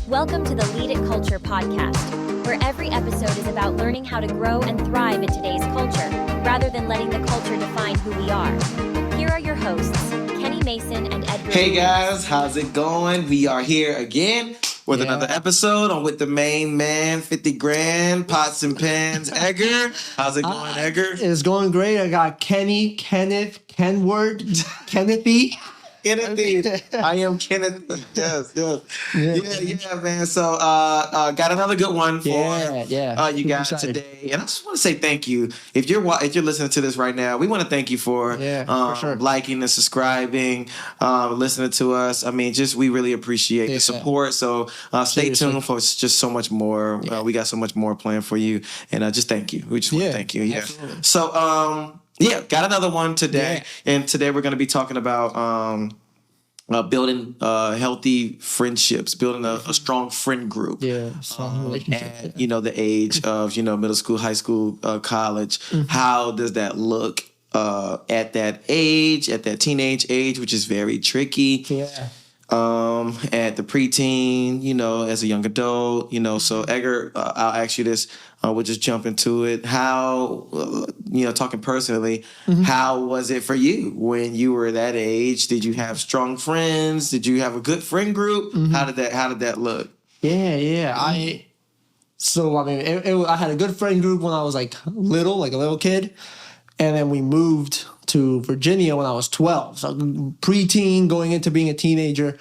Welcome to the Lead It Culture podcast, where every episode is about learning how to grow and thrive in today's culture, rather than letting the culture define who we are. Here are your hosts, Kenny Mason and Edgar. Hey guys, how's it going? We are here again with another episode on With the Main Man, 50 grand, pots and pans. Edgar, how's it going, Edgar? It's going great. I got Kenny, Kenneth, Kenward, Kennethy. Kenneth, I am Kenneth. Yes. Yeah, man. So, got another good one for you guys today, and I just want to say thank you. If you're listening to this right now, we want to thank you for liking and subscribing, listening to us. I mean, we really appreciate the support. So, stay tuned for just so much more. We got so much more planned for you, and just thank you. We just want to thank you. Yeah. Absolutely. So, got another one today, and today we're going to be talking about building healthy friendships, building a strong friend group. At the age of middle school, high school, college. How does that look at that age, at that teenage age, which is very tricky. At the preteen, as a young adult, So Edgar, I'll ask you this. We'll just jump into it. How, talking personally, how was it for you when you were that age? Did you have strong friends? Did you have a good friend group? How did that look? I had a good friend group when I was like a little kid, and then we moved to Virginia when I was 12. So preteen, going into being a teenager,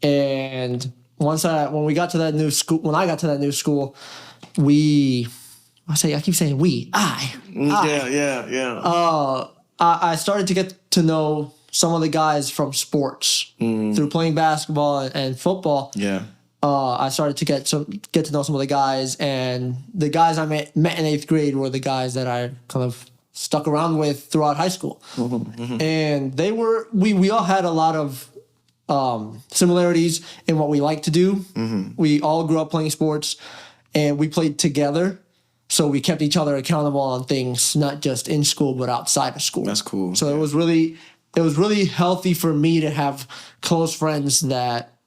and when I got to that new school, I started to get to know some of the guys from sports through playing basketball and football. I started to get to know some of the guys, and the guys I met in 8th grade were the guys that I kind of stuck around with throughout high school. And we all had a lot of similarities in what we like to do. We all grew up playing sports, and we played together. So we kept each other accountable on things, not just in school, but outside of school. That's cool. So it was really healthy for me to have close friends that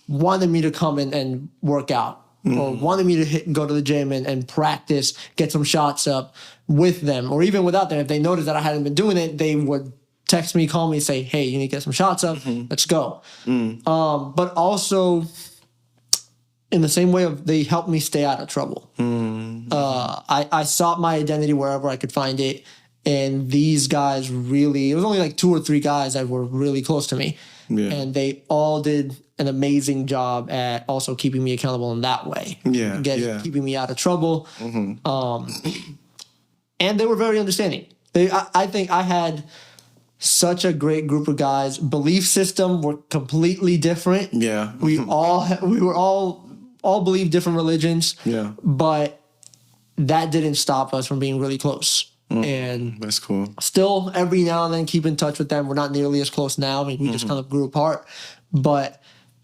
wanted me to come and work out, or wanted me to go to the gym and practice, get some shots up with them, or even without them. If they noticed that I hadn't been doing it, they would text me, call me, say, hey, you need to get some shots up. Let's go. But also, in the same way they helped me stay out of trouble. I sought my identity wherever I could find it. And these guys it was only like 2 or 3 guys that were really close to me. And they all did an amazing job at also keeping me accountable in that way. Keeping me out of trouble. And they were very understanding. I think I had such a great group of guys. Belief system were completely different. We all believed different religions. But that didn't stop us from being really close. And that's cool. Still, every now and then, keep in touch with them. We're not nearly as close now. I mean, we just kind of grew apart. But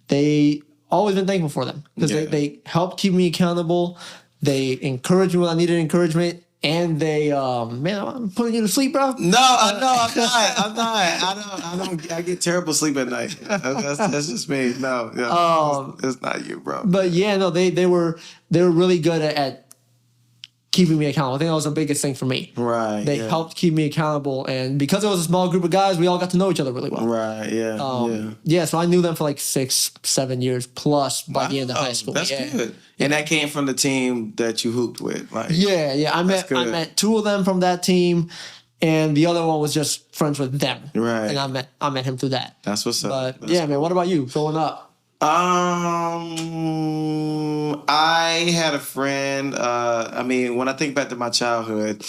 they always been thankful for them, because they helped keep me accountable. They encouraged me when I needed encouragement. And they, I'm putting you to sleep, bro. No, I'm not. I don't. I get terrible sleep at night. That's just me. No, it's not you, bro. But they were really good at keeping me accountable. I think that was the biggest thing for me. Right. They helped keep me accountable, and because it was a small group of guys, we all got to know each other really well. Right. So I knew them for like 6-7 years plus by the end of high school. That's good. And that came from the team that you hooped with. I met 2 of them from that team, and the other one was just friends with them. Right. And I met him through that. That's what's up. But man, what about you growing up? I had a friend. When I think back to my childhood,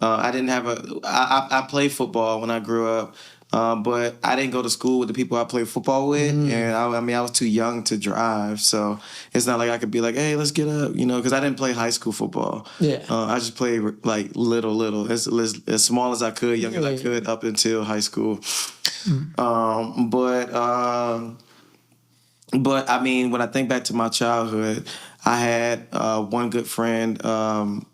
I didn't have I played football when I grew up. But I didn't go to school with the people I played football with, and I was too young to drive, so it's not like I could be like, "Hey, let's get up," because I didn't play high school football. I just played like little, as small as I could, young as I could, up until high school. But I mean, when I think back to my childhood, I had one good friend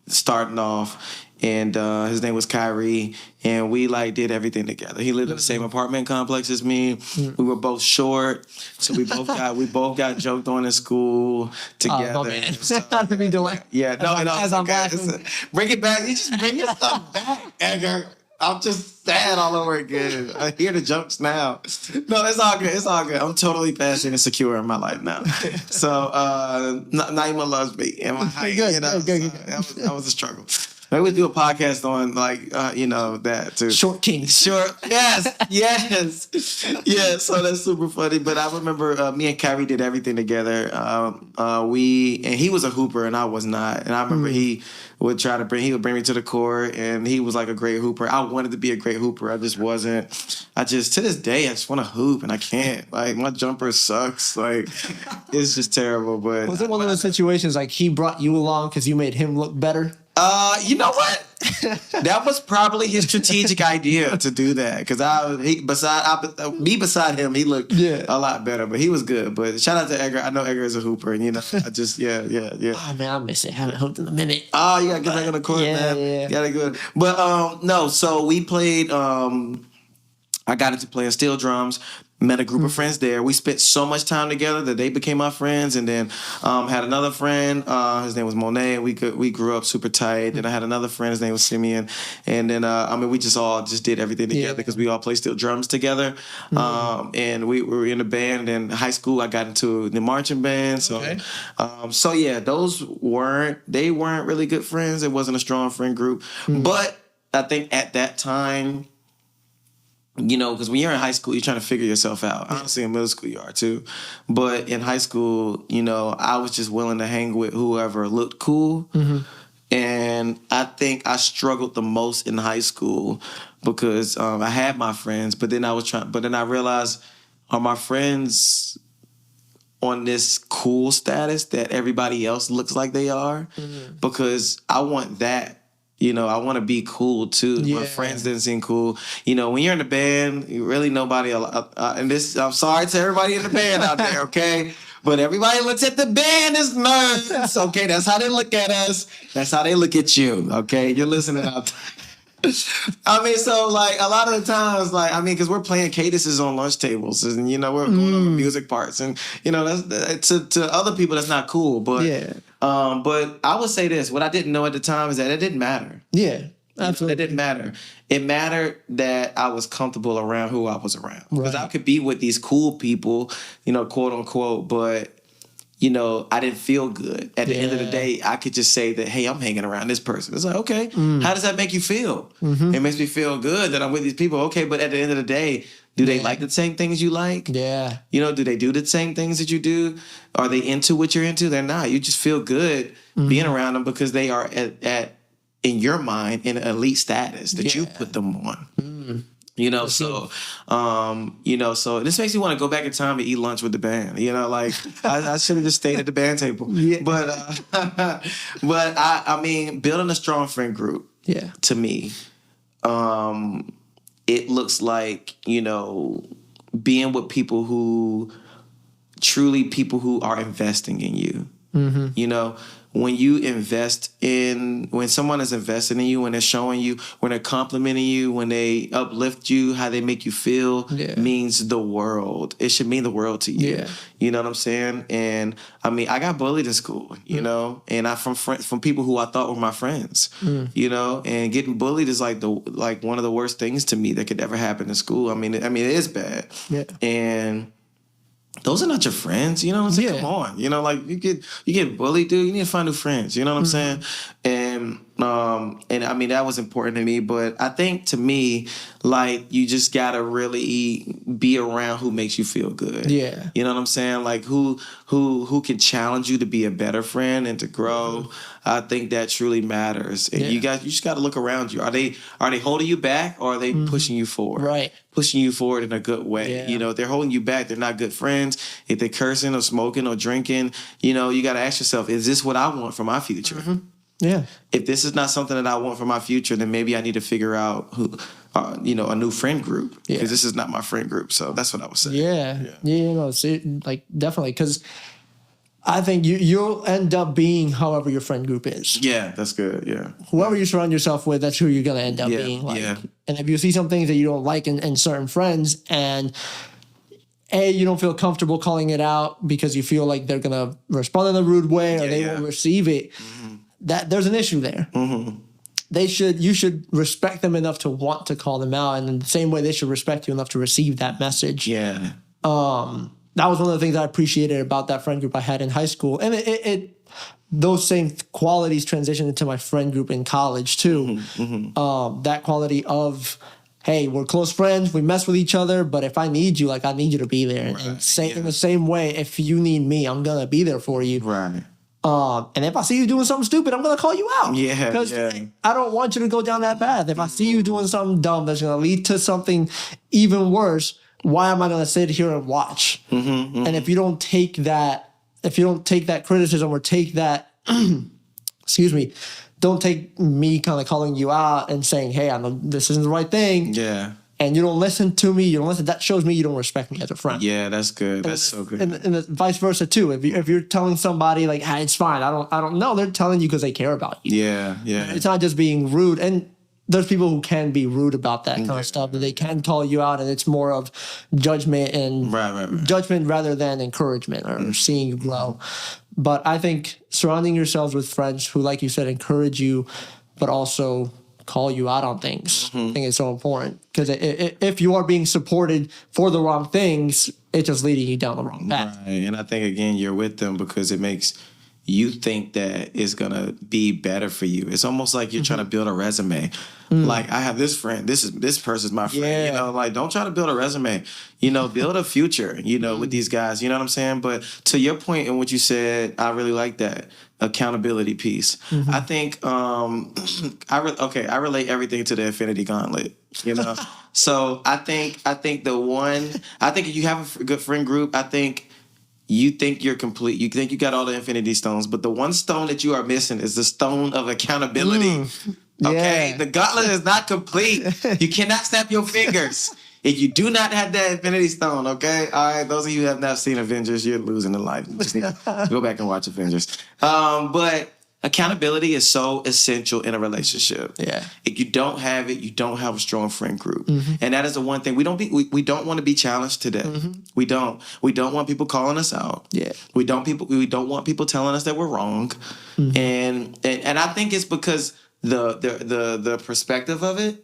starting off. and his name was Kyrie, and we like did everything together. He lived in the same apartment complex as me. We were both short, so we both got joked on in school together. Oh man, stuff. not to be delayed. Yeah, no, as I'm laughing. Bring it back. You just bring your stuff back, Edgar. I'm just sad all over again. I hear the jokes now. No, it's all good. It's all good. I'm totally past and secure in my life now. So Naima loves me. And Good. That was a struggle. Maybe we do a podcast on that too. Short kings. Sure. Yes. Yeah. So that's super funny. But I remember me and Kyrie did everything together. He was a hooper and I was not. And I remember he would bring me to the court, and he was like a great hooper. I wanted to be a great hooper. I just wasn't. To this day, I just want to hoop and I can't. Like, my jumper sucks. Like, it's just terrible. But was it one of those situations like he brought you along because you made him look better? You know what? That was probably his strategic idea to do that, because beside him, he looked a lot better, but he was good. But shout out to Edgar. I know Edgar is a hooper, and I just yeah. Oh man, I miss it. Haven't hooped in a minute. Oh, you gotta get back on the court, man. Yeah. You gotta go. But no, so we played. I got into playing steel drums. Met a group of friends there. We spent so much time together that they became my friends. And then had another friend. His name was Monet. We grew up super tight. Then I had another friend. His name was Simeon. And then we just did everything together because we all played steel drums together. And we were in a band. And in high school, I got into the marching band. So those weren't really good friends. It wasn't a strong friend group. But I think at that time, because when you're in high school, you're trying to figure yourself out. Honestly, in middle school, you are too. But in high school, I was just willing to hang with whoever looked cool. And I think I struggled the most in high school because I had my friends, but then I realized, are my friends on this cool status that everybody else looks like they are? Because I want that. I want to be cool too. My friends didn't seem cool. When you're in the band, you really nobody. And this, I'm sorry to everybody in the band out there, okay? But everybody looks at the band as nerds, okay? That's how they look at us. That's how they look at you, okay? You're listening out there. So like a lot of the times, because we're playing cadences on lunch tables, and we're going over music parts, and that's to other people that's not cool, but but I would say this: what I didn't know at the time is that it didn't matter. Yeah, absolutely, it didn't matter. It mattered that I was comfortable around who I was around, because I could be with these cool people, quote unquote, but I didn't feel good. At the end of the day, I could just say that, hey, I'm hanging around this person. It's like, okay, how does that make you feel? It makes me feel good that I'm with these people. Okay, but at the end of the day, do they like the same things you like? Yeah. Do they do the same things that you do? Are they into what you're into? They're not. You just feel good being around them because they are at in your mind, in elite status that you put them on. So this makes me want to go back in time and eat lunch with the band. I should have just stayed at the band table. Yeah. But building a strong friend group. Yeah. To me, it looks like being with people who are investing in you. When someone is investing in you, when they're showing you, when they're complimenting you, when they uplift you, how they make you feel means the world. It should mean the world to you. Yeah. You know what I'm saying? And I got bullied in school, and I from people who I thought were my friends, and getting bullied is like one of the worst things to me that could ever happen in school. It is bad. Yeah. And those are not your friends, you know what I'm saying? Come on, you get bullied, dude. You need to find new friends, you know what I'm saying? And that was important to me. But I think to me, you just gotta really be around who makes you feel good. Yeah, you know what I'm saying? Who can challenge you to be a better friend and to grow. I think that truly matters. And you just gotta look around you. Are they holding you back, or are they pushing you forward? Right. Pushing you forward in a good way. Yeah. If they're holding you back, they're not good friends. If they're cursing or smoking or drinking, you got to ask yourself, is this what I want for my future? Yeah. If this is not something that I want for my future, then maybe I need to figure out a new friend group, because this is not my friend group. So that's what I was saying. Yeah. See, definitely. Because I think you'll end up being however your friend group is. Yeah, that's good. Yeah. Whoever you surround yourself with, that's who you're going to end up being. And if you see some things that you don't like in certain friends, and you don't feel comfortable calling it out because you feel like they're going to respond in a rude way or they won't receive it, that there's an issue there. You should respect them enough to want to call them out, and in the same way they should respect you enough to receive that message. Yeah. That was one of the things I appreciated about that friend group I had in high school. And those same qualities transitioned into my friend group in college too. That quality of, hey, we're close friends, we mess with each other, but if I need you, I need you to be there. And in the same way, if you need me, I'm going to be there for you. Right. And if I see you doing something stupid, I'm going to call you out. Yeah. Because I don't want you to go down that path. If I see you doing something dumb that's going to lead to something even worse, why am I going to sit here and watch? And if you don't take that criticism or take that, don't take me kind of calling you out and saying, hey, I know this isn't the right thing. Yeah. And you don't listen to me, that shows me you don't respect me as a friend. Yeah, that's good. That's so good. And vice versa too. If you're telling somebody hey, it's fine, I don't know, they're telling you because they care about you. Yeah. It's not just being rude. And there's people who can be rude about that kind of stuff, that they can call you out, and it's more of judgment and judgment rather than encouragement or seeing you grow. But I think surrounding yourselves with friends who, like you said, encourage you, but also call you out on things, I think it's so important, because if you are being supported for the wrong things, it's just leading you down the wrong path. Right. And I think, again, you're with them because it makes you think that it's going to be better for you. It's almost like you're trying to build a resume. Like, I have this friend. This person's my friend. Don't try to build a resume. Build a future, with these guys. You know what I'm saying? But to your point and what you said, I really like that accountability piece. I think I relate everything to the Infinity Gauntlet. So I think if you have a good friend group, I think you think you're complete. You think you got all the infinity stones, but the one stone that you are missing is the stone of accountability. Okay? The gauntlet is not complete. You cannot snap your fingers if you do not have that infinity stone, okay? All right, those of you who have not seen Avengers, you're losing in life. You just need to go back and watch Avengers. But accountability is so essential in a relationship. Yeah. If you don't have it, you don't have a strong friend group. And that is the one thing we don't want to be challenged today. We don't want people calling us out. Yeah. We don't want people telling us that we're wrong. And I think it's because the perspective of it,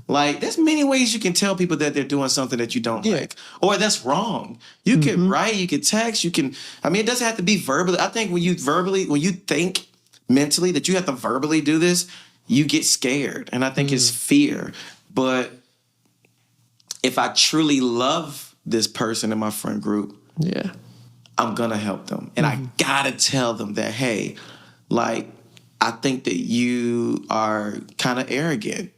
there's many ways you can tell people that they're doing something that you don't like, or that's wrong. You can write, you can text, it doesn't have to be verbally. I think when you think mentally that you have to verbally do this, you get scared. And I think it's fear. But if I truly love this person in my friend group, I'm going to help them. And I got to tell them that, hey, I think that you are kind of arrogant,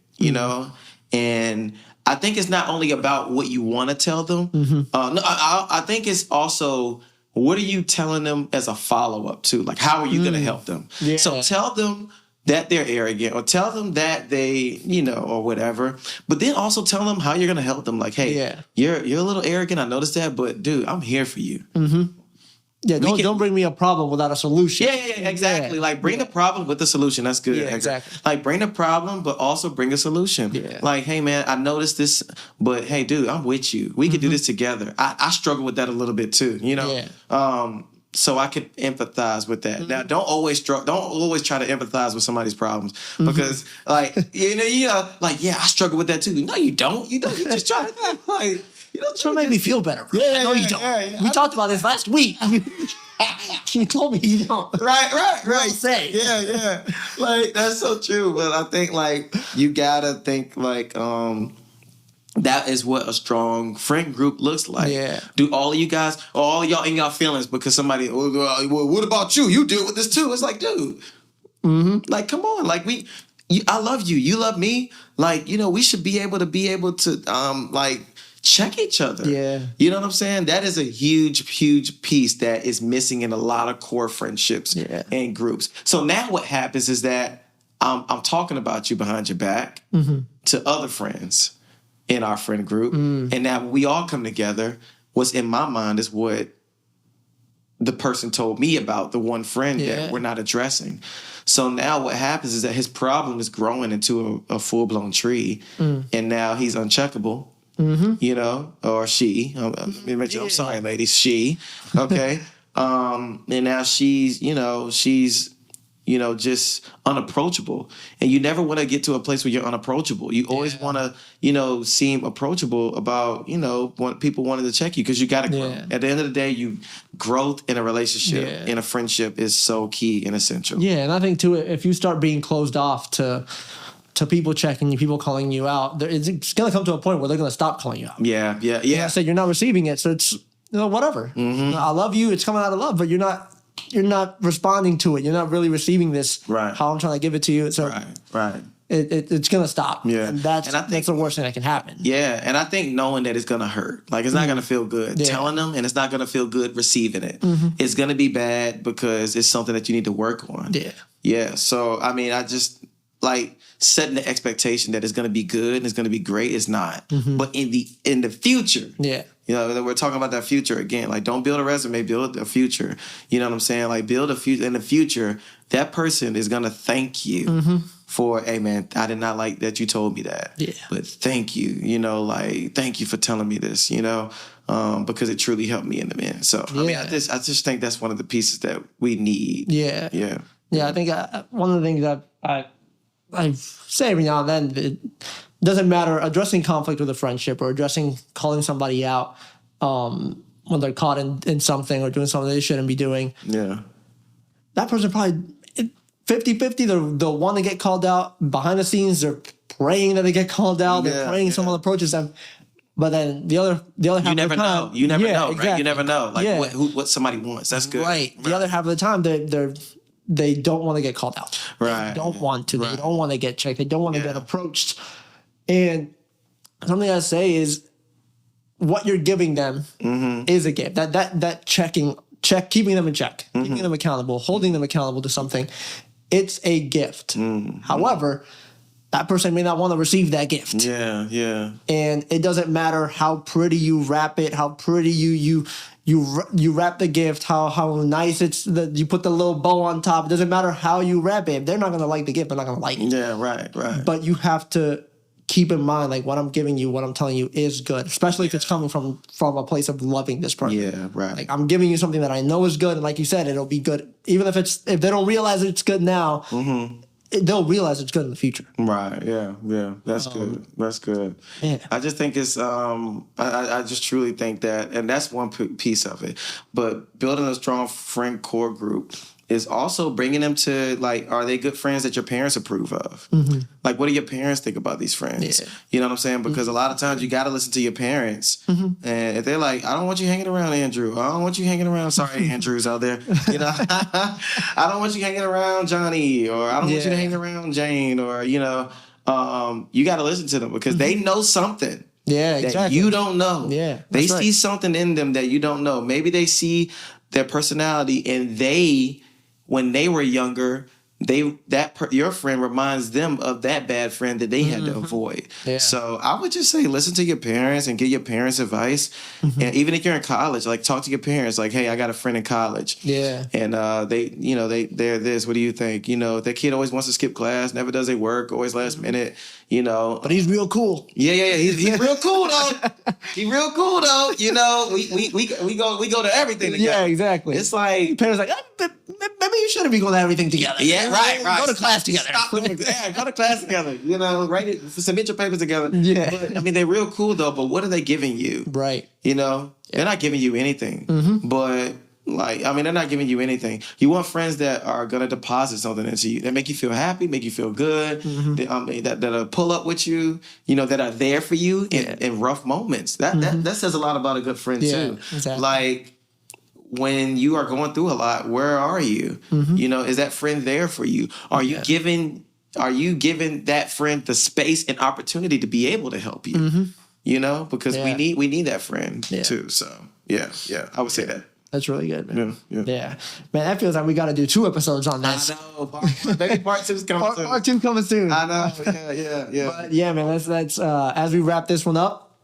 and I think it's not only about what you want to tell them. I think it's also, what are you telling them as a follow-up to? How are you going to help them? Yeah. So tell them that they're arrogant, or tell them that they, or whatever. But then also tell them how you're going to help them. Hey, you're a little arrogant. I noticed that, but dude, I'm here for you. Yeah, don't bring me a problem without a solution. Yeah, exactly. Bring the problem with the solution. That's good. Yeah, exactly. Bring the problem, but also bring a solution. Yeah. Hey, man, I noticed this, but hey, dude, I'm with you. We can do this together. I struggle with that a little bit too, so I can empathize with that. Now, don't always try to empathize with somebody's problems, because I struggle with that too. No, you don't. You just try to to make me feel better. Yeah, no, you don't. Yeah. We talked about this last week. You told me you don't. Right. Say. Yeah. That's so true. But I think you gotta think that is what a strong friend group looks like. Yeah. Do all of you guys, all y'all in y'all feelings because somebody, well, what about you? You deal with this too. It's dude. Come on. I love you. You love me. We should be able to check each other. Yeah. You know what I'm saying? That is a huge, huge piece that is missing in a lot of core friendships and groups. So now what happens is that I'm talking about you behind your back to other friends in our friend group. And now when we all come together, what's in my mind is what the person told me about, the one friend that we're not addressing. So now what happens is that his problem is growing into a full-blown tree, and now he's uncheckable, you know, or she. I'm sorry, ladies, she. Okay. And now she's just unapproachable. And you never want to get to a place where you're unapproachable. You always want to, seem approachable about, when people wanted to check you, because you got to grow. At the end of the day, growth in a relationship, in a friendship is so key and essential. Yeah, and I think too, if you start being closed off to people checking you, people calling you out, it's going to come to a point where they're going to stop calling you out. Yeah. Like I said, you're not receiving it, so it's, whatever. I love you, it's coming out of love, but you're not responding to it. You're not really receiving this how I'm trying to give it to you. So it's going to stop. Yeah. And I think that's the worst thing that can happen. Yeah. And I think knowing that it's going to hurt, like it's not going to feel good telling them, and it's not going to feel good receiving it. It's going to be bad because it's something that you need to work on. Yeah. Yeah. So, I mean, I just like setting the expectation that it's going to be good and it's going to be great is not. But in the future. Yeah. We're talking about that future again. Like, don't build a resume, build a future. You know what I'm saying? Like, build a future. In the future, that person is going to thank you for, hey, man, I did not like that you told me that. Yeah. But thank you. Thank you for telling me this, because it truly helped me in the end. So, I mean, I just think that's one of the pieces that we need. Yeah. Yeah. Yeah, I think one of the things that I say every now and then, it doesn't matter addressing conflict with a friendship or calling somebody out when they're caught in something or doing something they shouldn't be doing. Yeah. That person probably 50-50, they'll want to get called out. Behind the scenes, they're praying that they get called out. They're praying someone approaches them. But then the other half you never of the time, know. You never know, exactly. Right? You never know. Like what somebody wants. That's good. Right. The other half of the time, they don't want to get called out. Right. They don't want to. Right. They don't want to get checked. They don't want to get approached. And something I say is, what you're giving them is a gift. That keeping them in check, keeping them accountable, holding them accountable to something, it's a gift. However, that person may not want to receive that gift. Yeah, yeah. And it doesn't matter how pretty you wrap it, how pretty you wrap the gift, how nice you put the little bow on top. It doesn't matter how you wrap it. If they're not going to like the gift, they're not going to like it. Yeah, right. But you have to keep in mind, like, what I'm giving you, what I'm telling you is good, especially if it's coming from a place of loving this person. Yeah, right. Like, I'm giving you something that I know is good, and like you said, it'll be good. Even if they don't realize it's good now, they'll realize it's good in the future. Right. Yeah. Yeah. That's good. That's good. Yeah. I just think it's, I just truly think that, and that's one piece of it, but building a strong friend core group is also bringing them to, like, are they good friends that your parents approve of? Like, what do your parents think about these friends? Yeah. You know what I'm saying? Because a lot of times you got to listen to your parents. And if they're like, I don't want you hanging around Andrew. I don't want you hanging around, sorry, Andrews out there. I don't want you hanging around Johnny, or I don't want you to hang around Jane, or, you got to listen to them because they know something. Yeah, exactly. That you don't know. Yeah. They see something in them that you don't know. Maybe they see their personality, and when they were younger, your friend reminds them of that bad friend that they had to avoid. Yeah. So I would just say, listen to your parents and get your parents' advice. And even if you're in college, like, talk to your parents. Like, hey, I got a friend in college. Yeah. And they're this. What do you think? Their kid always wants to skip class, never does their work, always last minute. But he's real cool. Yeah. He's real cool though. He's real cool though. We go to everything together. Yeah, exactly. It's like parents like, maybe you shouldn't be going to everything together. Yeah, right. Go to class together. Go to class together. Write it, submit your papers together. Yeah. But, I mean, they're real cool though. But what are they giving you? Right. They're not giving you anything. But, they're not giving you anything. You want friends that are going to deposit something into you, that make you feel happy, make you feel good, that'll pull up with you, that are there for you in rough moments. That says a lot about a good friend too. Exactly. Like, when you are going through a lot, where are you? Is that friend there for you? Are you giving that friend the space and opportunity to be able to help you? Because we need that friend too. So yeah, I would say that. That's really good, man. Yeah. Man, that feels like we got to do 2 episodes on this. I know. Maybe part 2's coming soon. Part 2 coming soon. I know. Yeah. But yeah, man, let's as we wrap this one up,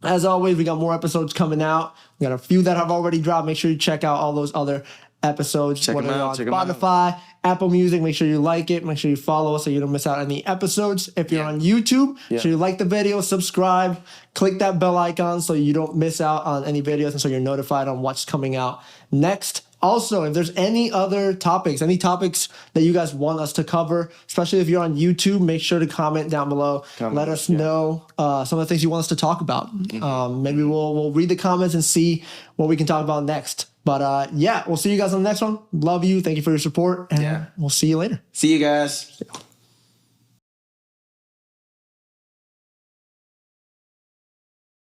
As always, we got more episodes coming out. We got a few that have already dropped. Make sure you check out all those other episodes. Check them out. On Spotify, Apple Music. Make sure you like it. Make sure you follow us so you don't miss out on any episodes. If you're on YouTube, make sure you like the video, subscribe, click that bell icon so you don't miss out on any videos and so you're notified on what's coming out next. Also, if there's any topics that you guys want us to cover, especially if you're on YouTube, make sure to comment down below. Let us know some of the things you want us to talk about. Maybe we'll read the comments and see what we can talk about next. But we'll see you guys on the next one. Love you. Thank you for your support. And we'll see you later. See you guys.